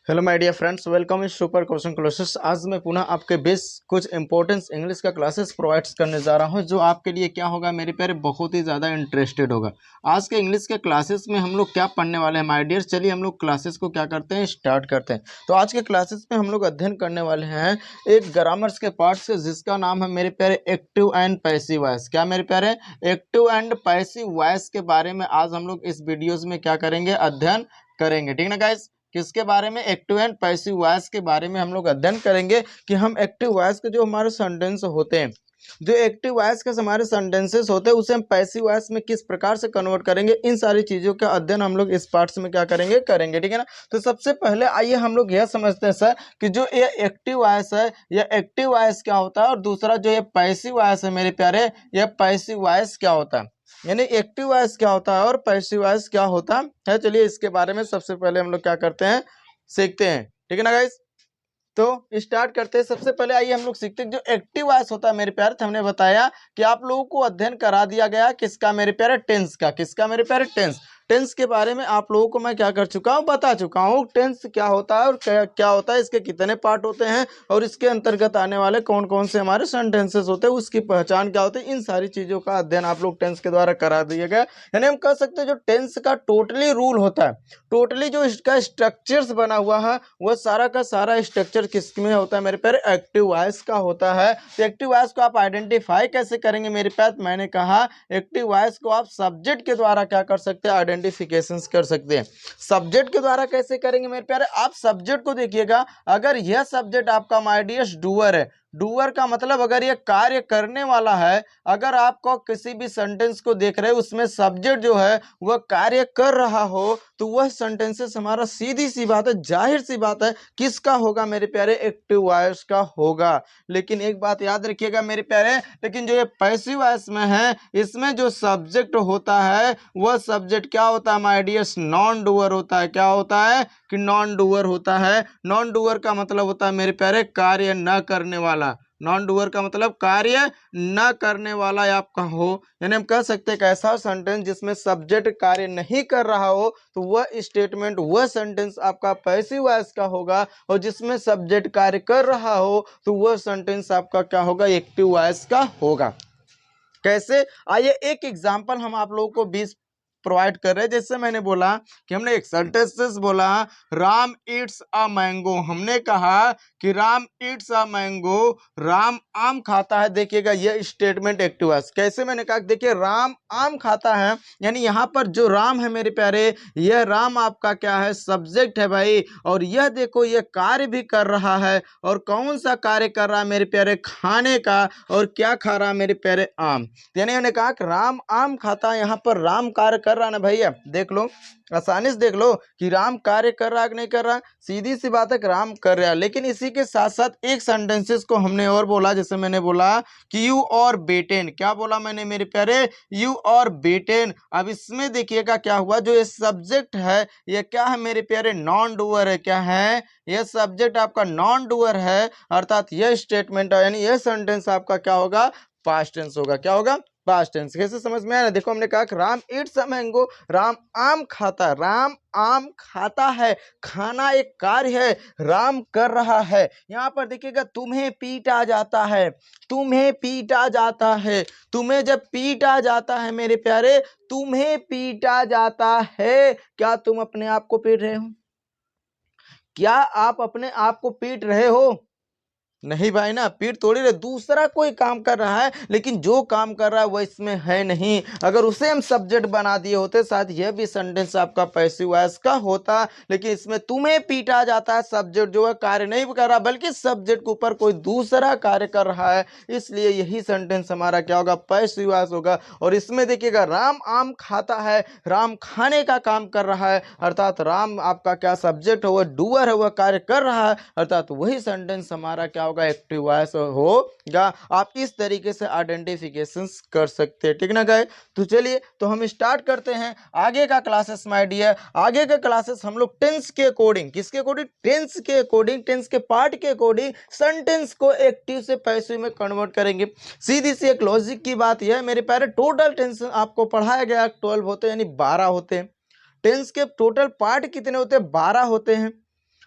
Hello my dear friends, welcome इस super question classes. आज मैं पुनः आपके बेस कुछ इंपॉर्टेंस इंग्लिश का क्लासेस प्रोवाइड करने जा रहा हूं, जो आपके लिए क्या होगा मेरे प्यारे, बहुत ही ज़्यादा इंटरेस्टेड होगा। आज के इंग्लिश के क्लासेस में हम लोग क्या पढ़ने वाले हैं माय डियर, चलिए हम लोग क्लासेस को क्या करते हैं, स्टार्ट करते हैं। तो आज के क्लासेस में हम लोग अध्ययन करने वाले हैं एक ग्रामर्स के पार्ट से, जिसका नाम है मेरे प्यारे एक्टिव एंड पैसिव वॉइस। क्या मेरे प्यारे, एक्टिव एंड पैसिव वॉइस के बारे में आज हम लोग इस वीडियोज में क्या करेंगे, अध्ययन करेंगे। ठीक ना गाइस, किसके बारे में, एक्टिव एंड पैसिव वॉइस के बारे में हम लोग अध्ययन करेंगे कि हम एक्टिव वॉइस के जो हमारे सेंटेंस होते हैं, जो एक्टिव वॉइस के हमारे सेंटेंसेस होते हैं, उसे हम पैसिव वॉइस में किस प्रकार से कन्वर्ट करेंगे। इन सारी चीजों का अध्ययन हम लोग इस पार्ट में क्या करेंगे, ठीक है ना। तो सबसे पहले आइए हम लोग यह समझते हैं सर कि जो ये एक्टिव वॉइस है, यह एक्टिव वॉइस क्या होता है, और दूसरा जो ये पैसिव वॉइस है मेरे प्यारे, यह पैसिव वॉइस क्या होता है, यानी एक्टिव वॉइस क्या होता है और पैसिव वॉइस क्या होता है। चलिए इसके बारे में सबसे पहले हम लोग क्या करते हैं, सीखते हैं। ठीक है ना गाइस, तो स्टार्ट करते हैं। सबसे पहले आइए हम लोग सीखते हैं जो एक्टिव वॉइस होता है मेरे प्यारे। तो हमने बताया कि आप लोगों को अध्ययन करा दिया गया किसका मेरे प्यारे, टेंस का। किसका मेरे प्यारे, टेंस। टेंस के बारे में आप लोगों को मैं क्या कर चुका हूँ, बता चुका हूँ। टेंस क्या होता है और क्या होता है, इसके कितने पार्ट होते हैं और इसके अंतर्गत आने वाले कौन कौन से हमारे सेंटेंसेस होते हैं, उसकी पहचान क्या होती है, इन सारी चीजों का अध्ययन आप लोग टेंस के द्वारा करा दिया गया। यानी हम कह सकते हैं जो टेंस का टोटली रूल होता है, टोटली जो इसका स्ट्रक्चर्स बना हुआ है, वह सारा का सारा स्ट्रक्चर किस में होता है मेरे प्यारे, एक्टिव वॉइस का होता है। तो एक्टिव वॉइस को आप आइडेंटिफाई कैसे करेंगे मेरे प्यारे, मैंने कहा एक्टिव वॉइस को आप सब्जेक्ट के द्वारा क्या कर सकते हैं, आइडेंटिफिकेशन कर सकते हैं। सब्जेक्ट के द्वारा कैसे करेंगे मेरे प्यारे, आप सब्जेक्ट को देखिएगा। अगर यह सब्जेक्ट आपका माय डियर डूअर है, डूअर का मतलब अगर ये कार्य करने वाला है, अगर आपको किसी भी सेंटेंस को देख रहे हैं उसमें सब्जेक्ट जो है वह कार्य कर रहा हो, तो वह सेंटेंसेस हमारा सीधी सी बात है, जाहिर सी बात है, किसका होगा मेरे प्यारे, एक्टिव वॉइस का होगा। लेकिन एक बात याद रखिएगा मेरे प्यारे, लेकिन जो ये पैसिव वॉइस में है, इसमें जो सब्जेक्ट होता है वह सब्जेक्ट क्या होता है माय डियर, नॉन डूअर होता है। क्या होता है कि नॉन डूअर होता है। नॉन डूअर का मतलब होता है मेरे प्यारे, कार्य न करने वाला। नॉन डूअर का मतलब कार्य न करने वाला आपका हो, यानी हम कह सकते हैं एक ऐसा सेंटेंस जिसमें सब्जेक्ट कार्य नहीं कर रहा हो, तो वह स्टेटमेंट, वह सेंटेंस आपका पैसिव वॉइस का होगा। और जिसमें सब्जेक्ट कार्य कर रहा हो, तो वह सेंटेंस आपका क्या होगा, एक्टिव वॉइस का होगा। कैसे, आइए एक एग्जांपल हम आप लोगों को 20 प्रोवाइड कर रहे हैं। जैसे मैंने बोला कि हमने एक सेंटेंसेस बोला, राम ईट्स अ मैंगो। हमने कहा कि Ram Yeats a mango, Ram आम खाता है। देखिएगा यह स्टेटमेंट एक्टिव वॉइस। कैसे, मैंने कहा देखिए राम आम खाता है, यानी यहाँ पर जो राम है मेरे प्यारे, यह राम आपका क्या है, सब्जेक्ट है भाई। और यह देखो यह कार्य भी कर रहा है, और कौन सा कार्य कर रहा है मेरे प्यारे, खाने का। और क्या खा रहा है मेरे प्यारे, आम। यानी उन्होंने कहा कि राम आम खाता है, यहाँ पर राम कार्य कर रहा है ना भैया, देख लो आसानी से देख लो कि राम कार्य कर रहा है कि नहीं कर रहा। सीधी सी बात है कि राम कर रहा है। लेकिन इसी के साथ साथ एक सेंटेंसेस को हमने और बोला, जैसे मैंने बोला कि यू और बेटेन। क्या बोला मैंने मेरे प्यारे, यू और बेटेन। अब इसमें देखिएगा क्या हुआ, जो ये सब्जेक्ट है ये क्या है मेरे प्यारे, नॉन डूअर है। क्या है, यह सब्जेक्ट आपका नॉन डूअर है, अर्थात यह स्टेटमेंट यानी यह सेंटेंस आपका क्या होगा, पास्ट टेंस होगा। क्या होगा, पास्ट टेंस। कैसे समझ में आया ना, देखो हमने कहा कि Ram Yeats a mango, Ram आम खाता है। राम आम खाता है, खाना एक कार्य है, राम कर रहा है। यहाँ पर देखिएगा तुम्हें पीटा जाता है, तुम्हें पीटा जाता है। तुम्हें जब पीटा जाता है मेरे प्यारे, तुम्हें पीटा जाता है, क्या तुम अपने आप को पीट रहे हो, क्या आप अपने आप को पीट रहे हो, नहीं भाई ना, पीठ थोड़ी रहे, दूसरा कोई काम कर रहा है, लेकिन जो काम कर रहा है वो इसमें है नहीं। अगर उसे हम सब्जेक्ट बना दिए होते, शायद यह भी सेंटेंस आपका पैसिव वॉइस का होता। लेकिन इसमें तुम्हें पीटा जाता है, सब्जेक्ट जो है कार्य नहीं कर रहा, बल्कि सब्जेक्ट के ऊपर कोई दूसरा कार्य कर रहा है, इसलिए यही सेंटेंस हमारा क्या होगा, पैसिव वॉइस होगा। और इसमें देखिएगा राम आम खाता है, राम खाने का काम कर रहा है, अर्थात राम आपका क्या सब्जेक्ट है, वह डूअर है, वह कार्य कर रहा है, अर्थात वही सेंटेंस हमारा क्या होगा, एक्टिव वॉइस होगा। आप इस तरीके से आइडेंटिफिकेशन कर सकते हैं। ठीक ना गए, तो चलिए तो हम स्टार्ट करते हैं आगे का क्लासेस माय डियर। आगे का क्लासेस हम लोग टेंस के अकॉर्डिंग, किसके अकॉर्डिंग, टेंस के अकॉर्डिंग, टेंस के पार्ट के अकॉर्डिंग सेंटेंस को एक्टिव से पैसिव में कन्वर्ट करेंगे। सीधी सी एक लॉजिक की बात यह है मेरे प्यारे, टोटल टेंस आपको पढ़ाया गया 12 होते हैं, यानी 12 होते हैं। टेंस के टोटल पार्ट कितने होते हैं, 12 होते हैं।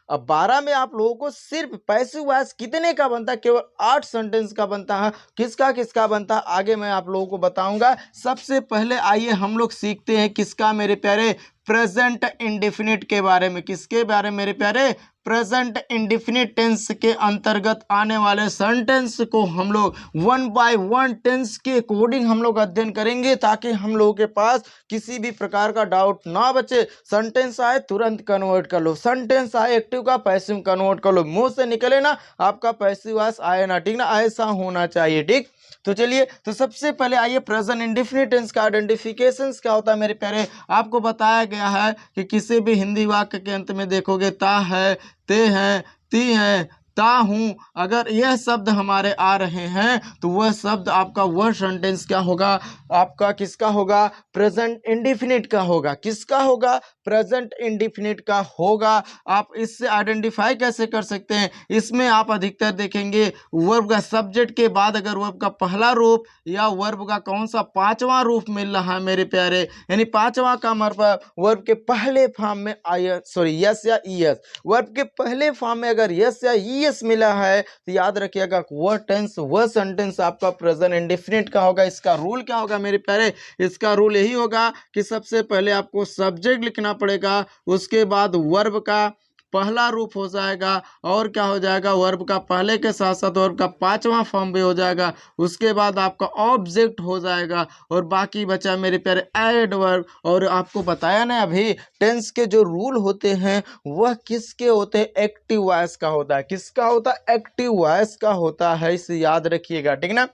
अब 12 में आप लोगों को सिर्फ पैसिव वॉइस कितने का बनता है, केवल 8 सेंटेंस का बनता है। किसका किसका बनता है आगे मैं आप लोगों को बताऊंगा। सबसे पहले आइए हम लोग सीखते हैं किसका मेरे प्यारे, प्रेजेंट इंडेफिनिट के बारे में। किसके बारे में मेरे प्यारे, प्रेजेंट इंडेफिनिट टेंस के अंतर्गत आने वाले सेंटेंस को हम लोग 1 बाय 1 टेंस के अकॉर्डिंग हम लोग अध्ययन करेंगे, ताकि हम लोगों के पास किसी भी प्रकार का डाउट ना बचे। सेंटेंस आए तुरंत कन्वर्ट कर लो, सेंटेंस आए एक्टिव का पैसिव कन्वर्ट कर लो, मुंह से निकले ना आपका पैसिव वॉइस आए ना, ठीक ना, ऐसा होना चाहिए, ठीक। तो चलिए, तो सबसे पहले आइए प्रेजेंट इंडेफिनिट टेंस का आइडेंटिफिकेशन क्या होता है मेरे प्यारे। आपको बताया गया है कि किसी भी हिंदी वाक्य के अंत में देखोगे ता है, ते हैं, ती हैं, ता हूं, अगर यह शब्द हमारे आ रहे हैं तो वह शब्द आपका वह सेंटेंस क्या होगा, आपका किसका होगा, प्रेजेंट इंडेफिनिट का होगा। किसका होगा, प्रेजेंट इंडेफिनिट का होगा। आप इससे आइडेंटिफाई कैसे कर सकते हैं, इसमें आप अधिकतर देखेंगे वर्ब का सब्जेक्ट के बाद अगर वर्ब का पहला रूप या वर्ब का कौन सा पांचवा रूप मिल रहा है मेरे प्यारे, यानी पांचवा का मतलब वर्ब के पहले फॉर्म में यस या ईएस, वर्ब के पहले फॉर्म में अगर यस या ईएस मिला है तो याद रखिएगा वह टेंस वह सेंटेंस आपका प्रेजेंट इंडेफिनिट का होगा। इसका रूल क्या होगा मेरे प्यारे, इसका रूल यही होगा कि सबसे पहले आपको सब्जेक्ट लिखना पड़ेगा, उसके बाद वर्ब का पहला रूप हो जाएगा, और क्या हो जाएगा, वर्ब का पहले के साथ साथ वर्ब का पांचवा फॉर्म भी हो जाएगा, उसके बाद आपका ऑब्जेक्ट हो जाएगा, और बाकी बचा मेरे प्यारे एडवर्ब। और आपको बताया ना अभी टेंस के जो रूल होते हैं वह किसके होते हैं, एक्टिव वॉइस का होता है। किसका होता है, एक्टिव वॉइस का होता है, इसे याद रखिएगा, ठीक ना।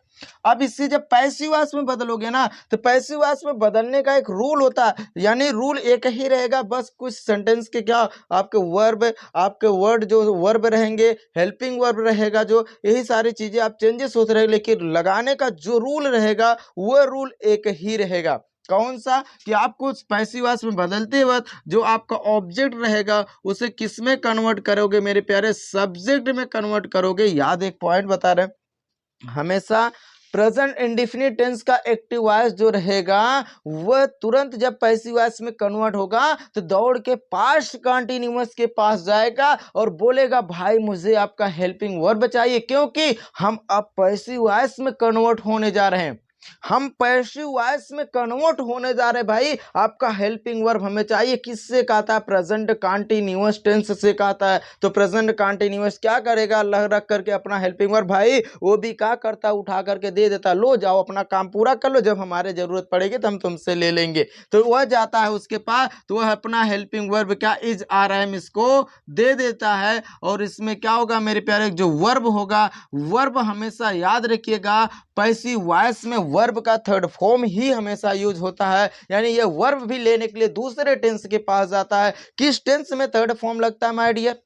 अब इससे जब पैसिव वॉइस में बदलोगे ना तो पैसिव वॉइस में बदलने का एक रूल होता है, यानी रूल एक ही रहेगा, बस कुछ सेंटेंस के क्या आपके वर्ब, आपके वर्ड जो वर्ब रहेंगे, हेल्पिंग वर्ब रहेगा, जो यही सारी चीजें आप चेंजेस होते रहेंगे, लेकिन लगाने का जो रूल रहेगा वह रूल एक ही रहेगा। कौन सा, कि आपको पैसिव वॉइस में बदलते वक्त जो आपका ऑब्जेक्ट रहेगा उसे किस में कन्वर्ट करोगे मेरे प्यारे, सब्जेक्ट में कन्वर्ट करोगे। याद एक पॉइंट बता रहे हैं, हमेशा प्रेजेंट इंडेफिनिट टेंस का एक्टिव वॉइस जो रहेगा वह तुरंत जब पैसिव वॉइस में कन्वर्ट होगा तो दौड़ के पास्ट कंटीन्यूअस के पास जाएगा और बोलेगा भाई मुझे आपका हेल्पिंग वर्ब चाहिए, क्योंकि हम अब पैसिव वॉइस में कन्वर्ट होने जा रहे हैं, हम पैसिव वॉइस में कन्वर्ट होने जा रहे हैं भाई, आपका हेल्पिंग वर्ब हमें चाहिए। किससे कहता है, प्रेजेंट कंटीन्यूअस टेंस से कहता है। तो प्रेजेंट कंटीन्यूअस क्या करेगा, लग रख करके अपना हेल्पिंग वर्ब भाई वो भी क्या करता, उठा करके दे देता, लो जाओ अपना काम पूरा कर लो, जब हमारे जरूरत पड़ेगी तो हम तुमसे ले लेंगे। तो वह जाता है उसके पास, तो वह अपना हेल्पिंग वर्ब क्या इज आर एम इसको दे देता है। और इसमें क्या होगा मेरे प्यारे, जो वर्ब होगा, वर्ब हमेशा याद रखिएगा पैसिव वॉइस में वर्ब का थर्ड फॉर्म ही हमेशा यूज होता है, यानी ये वर्ब भी लेने के लिए दूसरे टेंस के पास जाता है। किस टेंस में थर्ड फॉर्म लगता है माय डियर,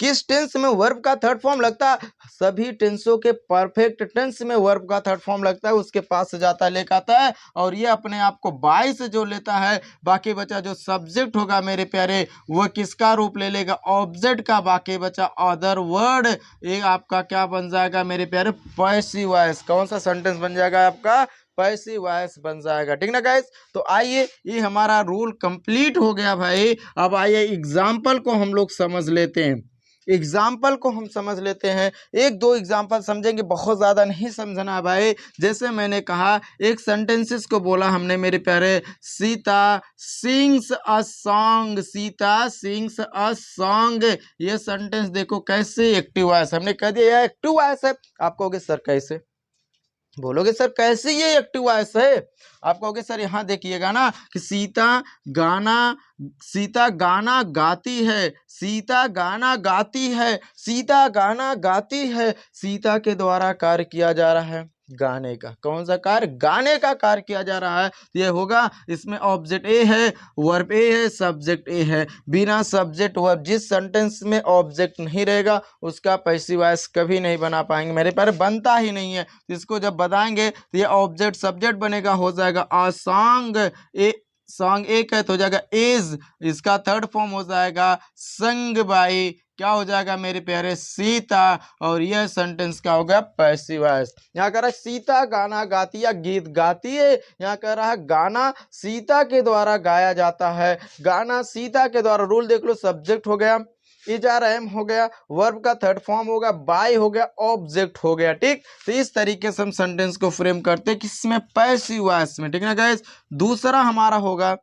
किस टेंस में वर्ब का थर्ड फॉर्म लगता है, सभी टेंसों के परफेक्ट टेंस में वर्ब का थर्ड फॉर्म लगता है, उसके पास से जाता है लेकर आता है, और ये अपने आप को बाई से जो लेता है। बाकी बचा जो सब्जेक्ट होगा मेरे प्यारे वह किसका रूप ले लेगा, ऑब्जेक्ट का। बाकी बचा अदर वर्ड, ये आपका क्या बन जाएगा मेरे प्यारे, पैसिव वॉइस। कौन सा सेंटेंस बन जाएगा आपका, पैसिव वॉइस बन जाएगा, ठीक ना गाइस। तो आइए ये हमारा रूल कंप्लीट हो गया भाई। अब आइए एग्जाम्पल को हम लोग समझ लेते हैं, एग्जाम्पल को हम समझ लेते हैं। एक दो एग्जाम्पल समझेंगे, बहुत ज़्यादा नहीं समझना भाई। जैसे मैंने कहा एक सेंटेंसेस को बोला हमने मेरे प्यारे, Sita sings a song, Sita sings a song, ये सेंटेंस देखो कैसे एक्टिव वॉइस, हमने कह दिया यह एक्टिव वॉइस है। आप कहोगे सर कैसे, बोलोगे सर कैसे ये एक्टिव वॉइस है, आप कहोगे सर यहाँ देखिएगा ना कि सीता गाना गाती है, सीता गाना गाती है, सीता गाना गाती है, सीता के द्वारा कार्य किया जा रहा है, गाने का। कौन सा कार्य, गाने का कार्य किया जा रहा है। ये होगा, इसमें ऑब्जेक्ट ए है, वर्ब ए है, सब्जेक्ट ए है। बिना सब्जेक्ट वर्ब, जिस सेंटेंस में ऑब्जेक्ट नहीं रहेगा उसका पैसिव वॉइस कभी नहीं बना पाएंगे मेरे प्यारे, बनता ही नहीं है। इसको जब बताएंगे तो ये ऑब्जेक्ट सब्जेक्ट बनेगा, हो जाएगा अ सॉन्ग, ए सॉन्ग एक है तो हो जाएगा इज, इसका थर्ड फॉर्म हो जाएगा संग बाई, क्या हो जाएगा मेरे प्यारे, सीता। और यह सेंटेंस क्या होगा, पैसिव वॉइस। यहाँ कह रहा है सीता गाना गाती या गीत गाती है, यहाँ कह रहा है गाना सीता के द्वारा गाया जाता है, गाना सीता के द्वारा। रूल देख लो, सब्जेक्ट हो गया, इज आर एम हो गया, वर्ब का थर्ड फॉर्म होगा बाय हो गया, ऑब्जेक्ट हो गया। ठीक, तो इस तरीके से हम सेंटेंस को फ्रेम करते हैं किसमें, पैसिव वॉइस में। ठीक है ना गाइस। दूसरा हमारा होगा,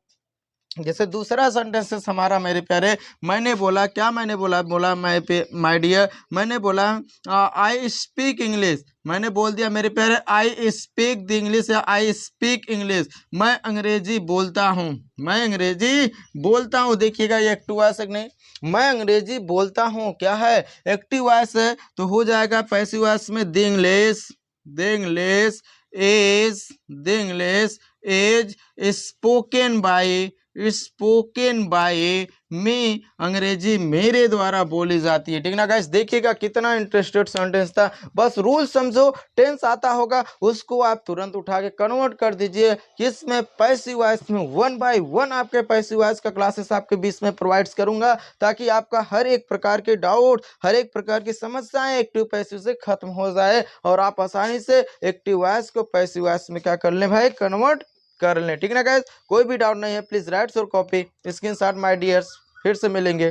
जैसे दूसरा सेंटेंसेस हमारा मेरे प्यारे, मैंने बोला, क्या मैंने बोला, बोला माय डियर, मैंने बोला आई स्पीक इंग्लिश, मैंने बोल दिया मेरे प्यारे आई स्पीक द इंग्लिश या आई स्पीक इंग्लिश, मैं अंग्रेजी बोलता हूँ, मैं अंग्रेजी बोलता हूँ। देखिएगा ये एक्टिव वॉइस है कि नहीं, मैं अंग्रेजी बोलता हूँ क्या है, एक्टिव वॉइस है, तो हो जाएगा पैसिव वॉइस में the English, the English is, the English is spoken by, spoken by me, अंग्रेजी मेरे द्वारा बोली जाती है। ठीक ना गाइस, देखिएगा कितना इंटरेस्टेड सेंटेंस था। बस रूल समझो, टेंस आता होगा उसको आप तुरंत उठा के कन्वर्ट कर दीजिए किसमें, पैसिव वॉइस में। 1 बाय 1 आपके पैसिव वॉइस का क्लासेस आपके बीच में प्रोवाइड्स करूंगा, ताकि आपका हर एक प्रकार के डाउट, हर एक प्रकार की समस्याएं एक्टिव पैसिव से खत्म हो जाए और आप आसानी से एक्टिव वॉइस को पैसिव वॉइस में क्या कर लें भाई, कन्वर्ट कर लें। ठीक है ना गाइस, कोई भी डाउट नहीं है प्लीज राइट और कॉपी स्क्रीनशॉट माय डियर्स, फिर से मिलेंगे।